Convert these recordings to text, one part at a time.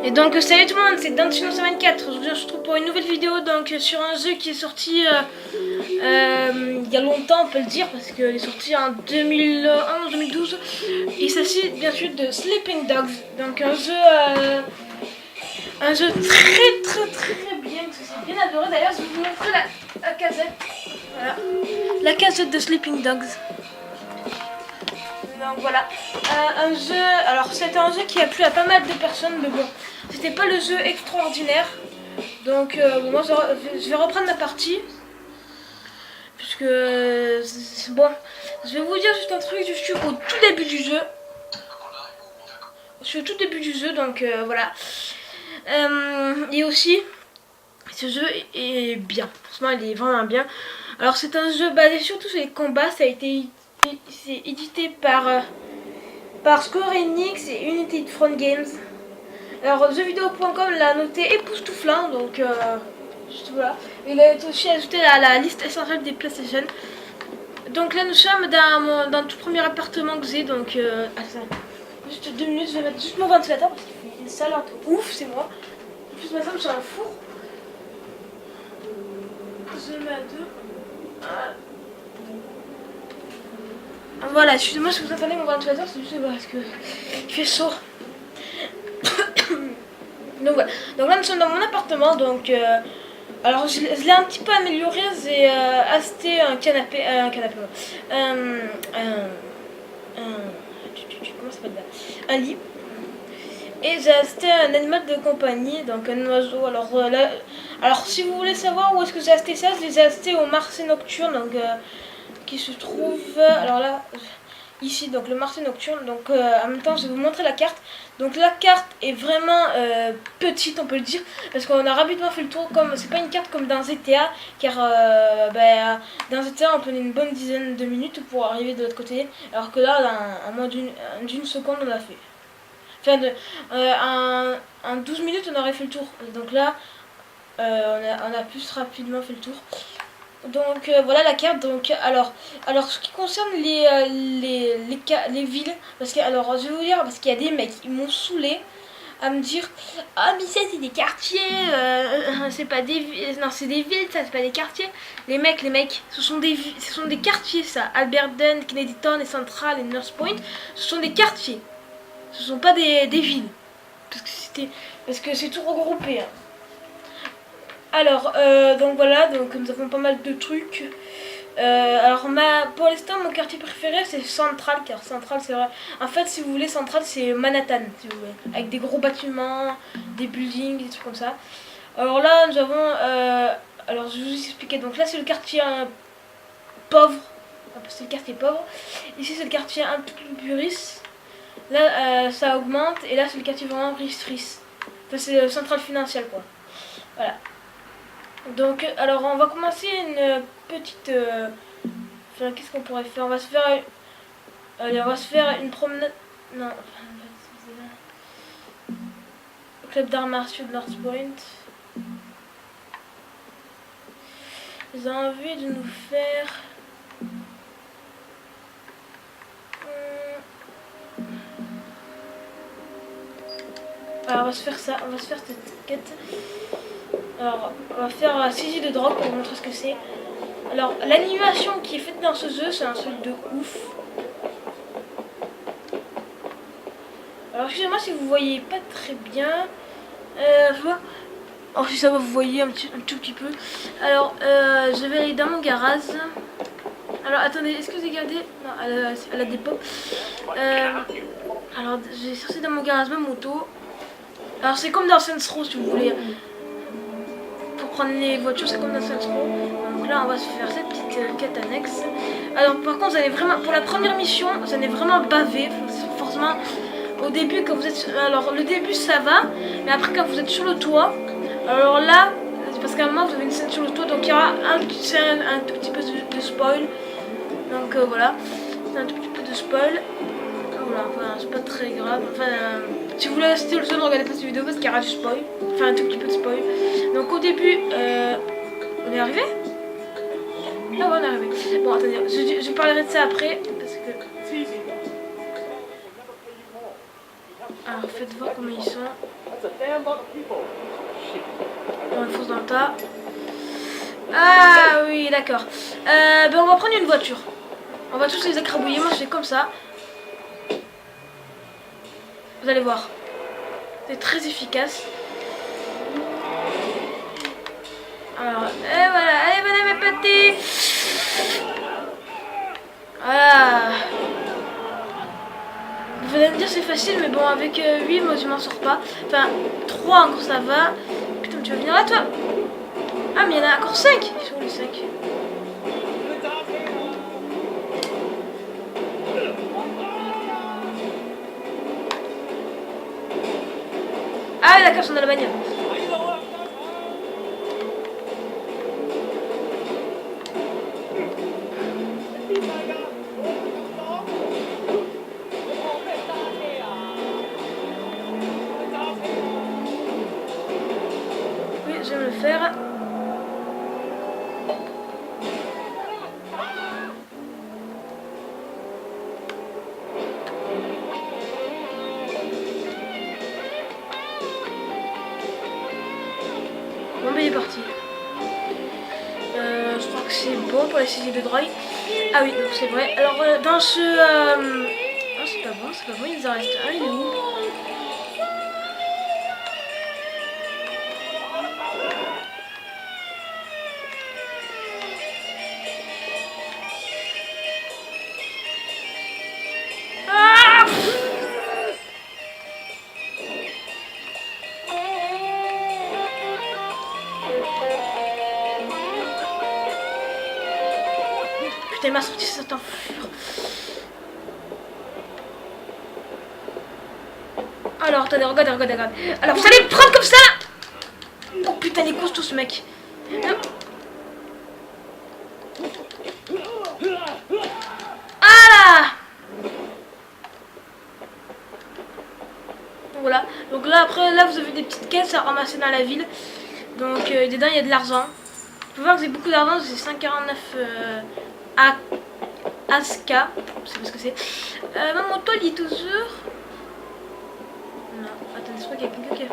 Et donc salut tout le monde, c'est Dantino24. Aujourd'hui on se retrouve pour une nouvelle vidéo donc sur un jeu qui est sorti il y a longtemps, on peut le dire, parce qu'il est sorti en 2011-2012. Il s'agit bien sûr de Sleeping Dogs, donc un jeu très bien, parce que c'est bien adoré. D'ailleurs je vais vous montrer la casette, voilà, la casette de Sleeping Dogs. Donc voilà, un jeu, alors c'était un jeu qui a plu à pas mal de personnes, mais bon, c'était pas le jeu extraordinaire. Donc moi je vais reprendre ma partie, puisque bon, je vais vous dire juste un truc, je suis au tout début du jeu. Je suis au tout début du jeu, donc voilà. Et aussi, ce jeu est bien, franchement il est vraiment bien. Alors c'est un jeu basé surtout sur les combats, ça a été c'est édité par Square Enix et United Front Games. Alors jeuxvideo.com l'a noté époustouflant, donc juste voilà. Il a été aussi ajouté à la liste essentielle des PlayStation. Donc là nous sommes dans le tout premier appartement que j'ai, donc attends, juste 2 minutes, je vais mettre juste mon ventilateur parce qu'il fait une salle un peu ouf, c'est moi. En plus ma femme sur un four. Je le mets à 2. Voilà, excusez-moi si vous entendez mon ventilateur, c'est juste parce que il fait chaud. Donc voilà, donc là nous sommes dans mon appartement, donc alors je l'ai un petit peu amélioré, j'ai acheté un canapé, comment ça s'appelle là, un lit, et j'ai acheté un animal de compagnie, donc un oiseau. Alors là, alors si vous voulez savoir où est-ce que j'ai acheté ça, je les ai achetés au marché nocturne, donc qui se trouve, alors là, ici, donc le marché nocturne. Donc en même temps je vais vous montrer la carte. Donc la carte est vraiment petite, on peut le dire, parce qu'on a rapidement fait le tour. Comme c'est pas une carte comme dans GTA, car dans GTA on prenait une bonne dizaine de minutes pour arriver de l'autre côté, alors que là en moins d'une seconde on l'a fait. Enfin en 12 minutes on aurait fait le tour, donc là on a plus rapidement fait le tour. Donc voilà la carte. Donc alors ce qui concerne les villes, parce que alors je vais vous dire, parce qu'il y a des mecs qui m'ont saoulé à me dire ah mais ça c'est des quartiers, c'est pas des villes, non c'est des villes, ça c'est pas des quartiers. Les mecs ce sont des quartiers, ça. Alberton, Kennedytown et Central et North Point, ce sont des quartiers, ce sont pas des villes, parce que c'est tout regroupé, hein. Alors, donc voilà, donc nous avons pas mal de trucs. Alors pour l'instant mon quartier préféré c'est Central, car Central c'est vrai. En fait si vous voulez, Central c'est Manhattan, si vous voulez, avec des gros bâtiments, des buildings, des trucs comme ça. Alors là nous avons, alors je vais vous expliquer. Donc là c'est le quartier pauvre, c'est le quartier pauvre. Ici c'est le quartier un peu plus riche. Là ça augmente, et là c'est le quartier vraiment riche. Enfin c'est Central financier quoi. Voilà. Donc alors on va commencer une petite enfin, qu'est-ce qu'on pourrait faire, on va se faire une promenade, non, club d'arts martiaux de North Point. J'ai envie de nous faire alors on va se faire ça, on va se faire cette quête. Alors on va faire saisie de drogue pour vous montrer ce que c'est. Alors l'animation qui est faite dans ce jeu, c'est un truc de ouf. Alors excusez-moi si vous voyez pas très bien, je vois. Oh si ça va, vous voyez un tout petit peu. Alors je vais aller dans mon garage. Alors attendez, est-ce que vous avez gardé? Non, elle a des pop. Alors je vais chercher dans mon garage ma moto. Alors c'est comme dans Saints Row si vous voulez. Pour prendre les voitures c'est comme dans Saints Row. Donc là on va se faire cette petite quête annexe. Alors par contre vous allez vraiment, pour la première mission, vous allez vraiment baver. Forcément au début quand vous êtes, alors le début ça va, mais après quand vous êtes sur le toit, alors là c'est parce qu'à un moment vous avez une scène sur le toit, donc il y aura un tout petit peu de spoil. Donc voilà, c'est un tout petit peu de spoil. Voilà, enfin c'est pas très grave. Enfin si vous voulez assister le jeu, ne regardez pas cette vidéo parce qu'il y aura du spoil, enfin un tout petit peu de spoil. Donc au début on est arrivé. Ah ouais on est arrivé. Bon attendez, je parlerai de ça après parce que Alors faites voir combien ils sont. On fonce dans le tas. Ah oui, d'accord. Ben on va prendre une voiture. On va tous les écrabouiller. Moi je fais comme ça. Vous allez voir. C'est très efficace. Alors, et voilà. Allez, venez mes petits. Voilà. Vous allez me dire c'est facile, mais bon, avec 8, moi je m'en sors pas. Enfin, 3 encore ça va. Putain, tu vas venir là toi? Ah, mais il y en a encore 5. Ils sont où les 5? Ah, d'accord, ils sont dans la bagnole. Oui, je vais le faire. Bon, ben il est parti. Je crois que c'est bon pour la saisie de drogue. Ah oui, c'est vrai. Alors, dans ce... Oh, c'est pas bon, il en reste un, il est où? Ah! Putain, il m'a sorti cette enflure. Alors, attendez, regardez. Alors, vous allez me prendre comme ça! Oh putain, il est costaud ce mec. Ah là! Voilà. Donc là, après, là, vous avez des petites caisses à ramasser dans la ville. Donc, dedans, il y a de l'argent. Vous pouvez voir que j'ai beaucoup d'argent. C'est 5,49 ASK. Je sais pas ce que c'est. Ma moto, il est toujours... Non, attendez, je crois qu'il y a quelqu'un qui a...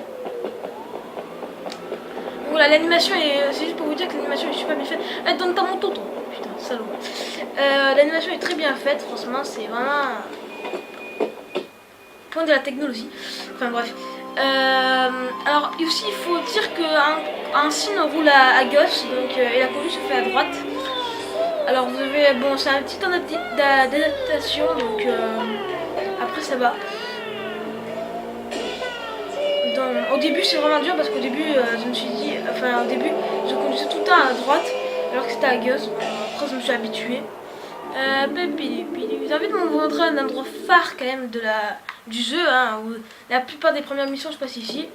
Voilà, l'animation est... C'est juste pour vous dire que l'animation est super bien faite. Donne ta moto, toi. Putain, salaud. L'animation est très bien faite, franchement, c'est vraiment... Point de la technologie. Enfin, bref. Alors, aussi, il faut dire qu'un signe roule à gauche, donc, et la conduite se fait à droite. Alors, vous avez... Bon, c'est un petit temps d'adaptation, donc... après, ça va. Au début c'est vraiment dur parce qu'au début je me suis dit, enfin au début je conduisais tout le temps à droite alors que c'était à gauche. Après je me suis habituée. J'ai envie de vous montrer un endroit phare quand même du jeu, hein, où la plupart des premières missions je passe ici.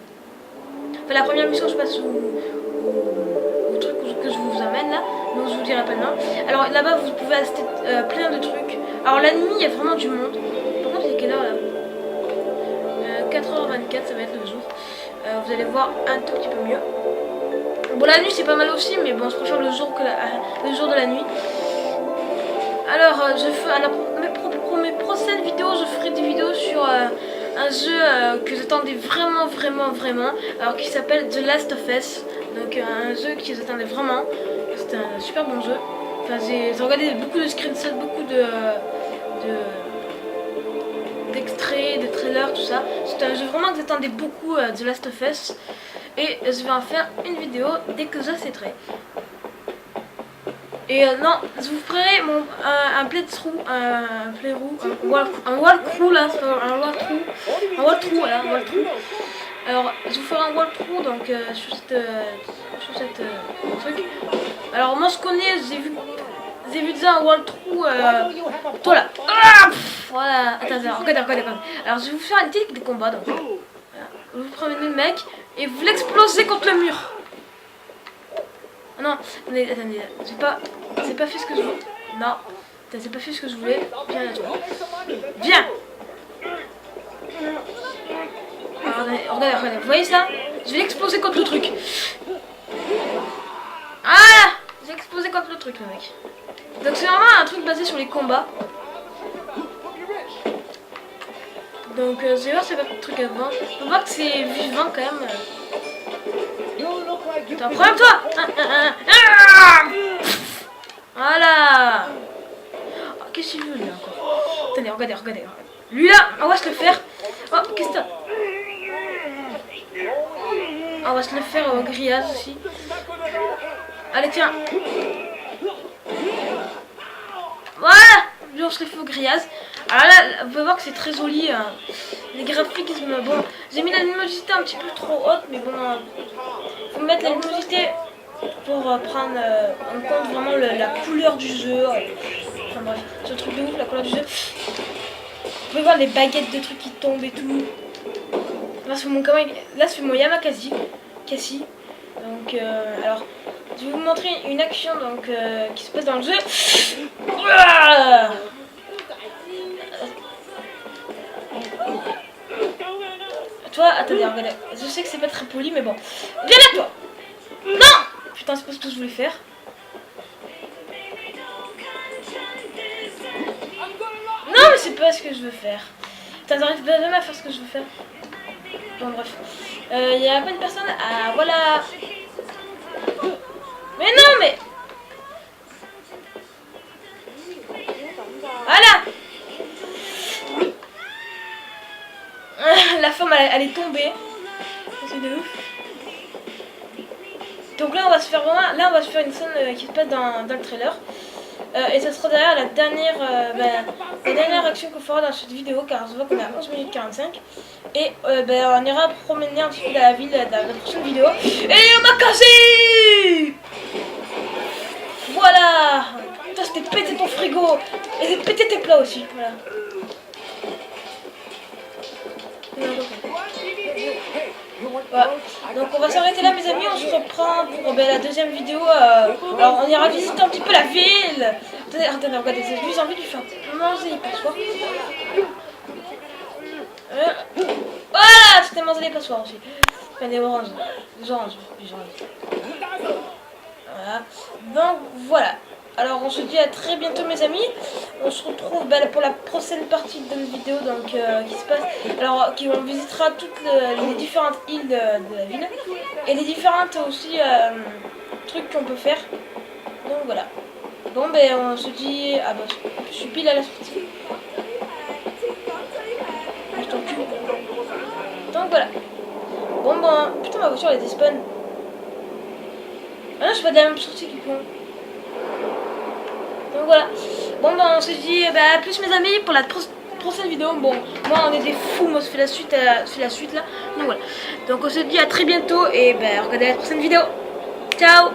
Enfin la première mission je passe au truc que je vous amène là, donc je vous dirai pas le nom. Alors là-bas vous pouvez acheter plein de trucs. Alors la nuit il y a vraiment du monde. Par contre il est quelle heure là? 4h24, ça va être le jour. Vous allez voir un tout petit peu mieux. Bon, la nuit c'est pas mal aussi, mais bon, je préfère le jour de la nuit. Alors, pour mes prochaines vidéos, je ferai des vidéos sur un jeu que j'attendais vraiment. Alors, qui s'appelle The Last of Us. Donc, un jeu que j'attendais vraiment. C'est un super bon jeu. Enfin, j'ai regardé beaucoup de screenshots, beaucoup d'extraits, de trailers, tout ça. C'est un jeu vraiment que j'attendais beaucoup, The Last of Us. Et je vais en faire une vidéo dès que j'achèterai. Et non, je vous ferai un playthrough, un walkthrough là, un walkthrough, voilà, un walkthrough. Alors, je vous ferai un walkthrough donc sur cette truc. Alors moi je connais, j'ai vu déjà un walkthrough, toi là. Ah, voilà, attendez, regardez. Alors je vais vous faire une technique de combat donc. Voilà. Vous prenez le mec et vous l'explosez contre le mur. Ah non, attendez, j'ai pas fait ce que je voulais. Non, j'ai pas fait ce que je voulais. Viens là, toi. Viens. Alors, regardez, vous voyez ça? Je vais l'exploser contre le truc. Ah, j'ai explosé contre le truc, le mec. Donc c'est vraiment un truc basé sur les combats. Donc je vais voir c'est pas de truc avant. On voir que c'est vivant quand même. T'as un problème toi? Voilà. Oh, qu'est-ce qu'il veut lui encore? Attendez, regardez. Lui là, on va se le faire. Oh, qu'est-ce que t'as? On va se le faire au grillage aussi. Allez, tiens. Voilà. Lui, on se le fait au grillage. Alors là, vous pouvez voir que c'est très joli. Hein. Les graphismes, bon, j'ai mis la luminosité un petit peu trop haute, mais bon, faut mettre la luminosité pour prendre en compte vraiment la couleur du jeu. Enfin bref, c'est un truc de ouf, la couleur du jeu. Vous pouvez voir les baguettes de trucs qui tombent et tout. Là, c'est mon Yamakasi. Cassie. Donc, alors, je vais vous montrer une action donc, qui se passe dans le jeu. Toi, attendez, regardez. Je sais que c'est pas très poli, mais bon. Viens là, toi. Non. Putain, c'est pas ce que je voulais faire. Non, mais c'est pas ce que je veux faire. Putain, j'arrive jamais à faire ce que je veux faire. Bon, bref. Il y a pas une personne. Ah, voilà. Mais non, mais. Voilà. La femme, elle est tombée. C'est de ouf. Donc là, on va se faire vraiment. Là, on va se faire une scène qui se passe dans le trailer. Et ça sera derrière la dernière action qu'on fera dans cette vidéo, car je vois qu'on a 11 minutes 45. Et on ira promener un petit peu dans la ville dans la prochaine vidéo. Et on m'a cassé. Voilà. Toi, c'était pété ton frigo. Et c'est pété tes plats aussi. Voilà. Voilà. Donc on va s'arrêter là mes amis, on se reprend pour la deuxième vidéo. Alors on ira visiter un petit peu la ville. Attendez, regardez, j'ai juste envie de lui faire manger les passoires. Voilà, c'était manger les passoires aussi. Enfin des oranges. Des oranges. Voilà. Donc voilà. Alors on se dit à très bientôt mes amis. On se retrouve pour la prochaine partie de notre vidéo donc, qui se passe. Alors on visitera toutes les différentes îles de la ville. Et les différentes aussi trucs qu'on peut faire. Donc voilà. Bon ben on se dit. Ah bah je suis pile à la sortie. Je t'en cul. Donc voilà. Bon ben. Putain ma voiture elle était spawn. Ah non je suis pas de la même sortie qui con. Donc voilà. Bon ben on se dit à plus mes amis pour la prochaine vidéo. Bon moi on est des fous, moi je fais la suite là. Donc voilà. Donc on se dit à très bientôt et regardez la prochaine vidéo. Ciao.